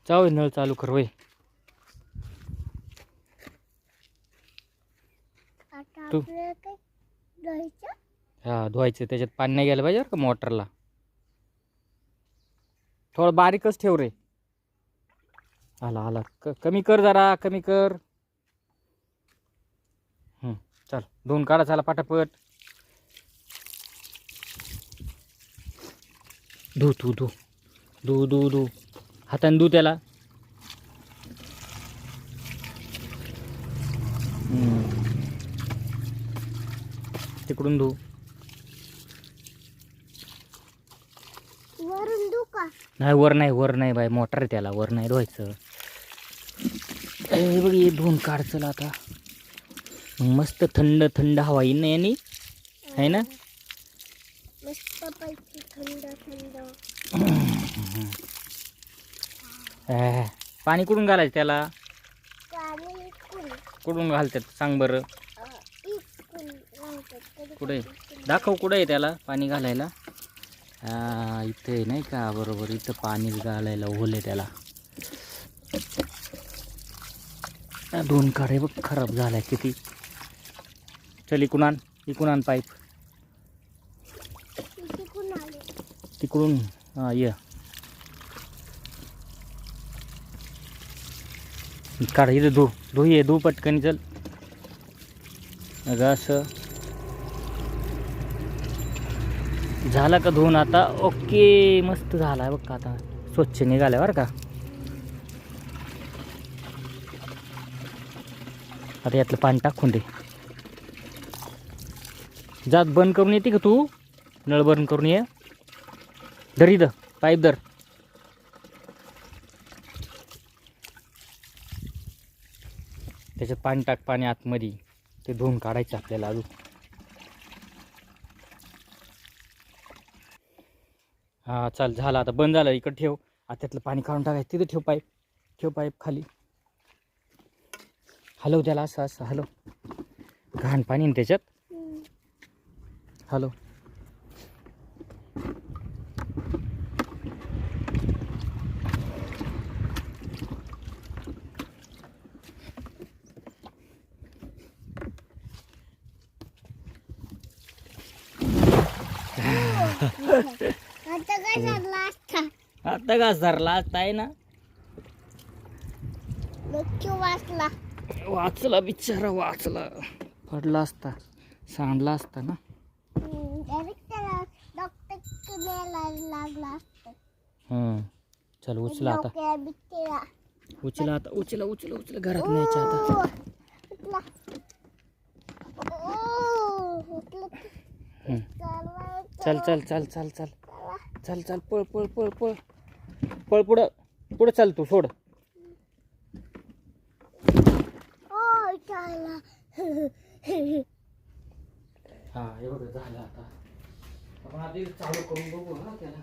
चाव नळ चालू कर वय. तू हा धुवायचं, त्याच्यात पाणी नाही गेलं पाहिजे बरं का मोटरला. थोडं बारीकच ठेव रे. आला आला कमी कर, जरा कमी कर. चल धुवून काढा, चला पटापट. धू धू धू धू धू धू हाताने धू त्याला. तिकडून धू. वरून धू का? नाही वर नाही बाय, मोटर आहे त्याला, वर नाही धुवायचं. बघ हे धुवून काढ चला आता. मस्त थंड थंड हवा येईन ना यानी, आहे ना. मस्त पैकी थंड थंड. पाणी कुठून घालायचं त्याला? पाणी कुठून घालतात सांग बरं. कुठे दाखव, कुठे आहे त्याला पाणी घालायला. इथे नाही का, बरोबर इथं पाणी घालायला ओले त्याला. दोन काढे बघ, खराब झालाय किती. चल इकडून आण पाईप तिकडून. ये काढ, इथं धू पटकन. चल अगं असं झाला का धुवून आता? ओके मस्त झाला बघ का, आता स्वच्छ निघाला बरं का. आता यातलं पाणी टाकून दे. जात बंद करून येते का तू? नळ बंद करून ये. धर इथं पाईप धर. त्याच्यात पाणी टाक, पाणी आतमध्ये. ते धुवून काढायचं आपल्याला अजून. हा चाल झालं आता, बंद झालं. इकडं ठेव. आता त्यातलं पाणी काढून टाकायचं. तिथं ठेव पाईप खाली. हलव त्याला, असं हलव. घाण पाणी ना त्याच्यात. हलव. आता का धरला असता आहे ना. वाचला बिचारा, वाचला. पडला असता, सांडला असता ना. चल उचला आता. उचला घरात न्यायच्या आता. चल पळ पुढं चाल तू. सोड. हा हे बघ झालं आता. आपण आधी चालू करून बघू ना त्याला.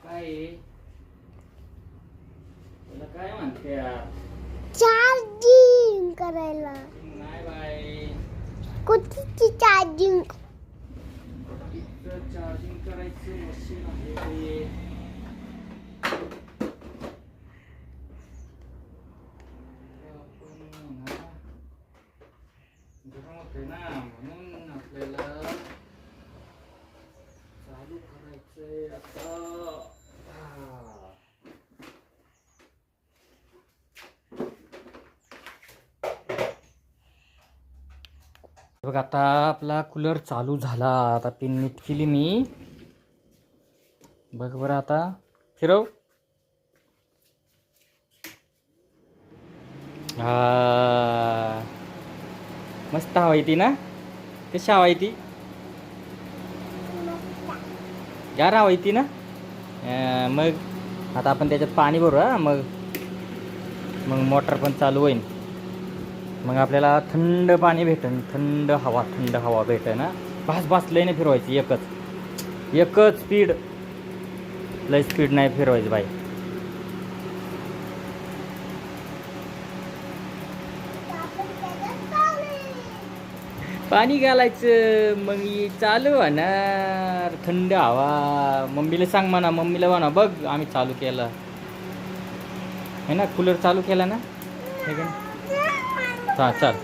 काय त्याला काय म्हणते? चार्जिंग करायला. नाही बाय, कुठची चार्जिंग? चार्जिंग करायचं मशीन आहे. ना म्हणून आपल्याला चालू करायचंय आता. बघ आता आपला कूलर चालू झाला. आता पिन नीट केली मी. बघ बरं आता फिरव. मस्त हवा येते ना. कशी हवा येते? गार हवा येते ना. मग आता आपण त्याच्यात पाणी भरू. मग मोटर पण चालू होईल. मग आपल्याला थंड पाणी भेटेल. थंड हवा भेटेल ना. बास लय नाही फिरवायची. एकच स्पीड. लय स्पीड नाही फिरवायची बाई. पाणी घालायचं मग चालू होणार थंड हवा. मम्मीला सांग म्हणा, मम्मीला म्हणा बघ आम्ही चालू केला है ना, कूलर चालू केला ना. हे का नाही? हां चल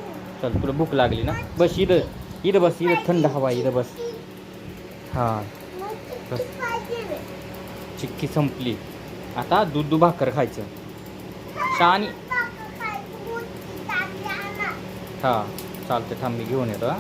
चल, तुला भूक लागली ना, बस इथं इथं बस, इथं थंड हवा आहे, इथं बस. हां बस, चिक्की संपली. आता दूध भाकर खायचं शानी. हां चालतं, थांब मी घेऊन येतो. हां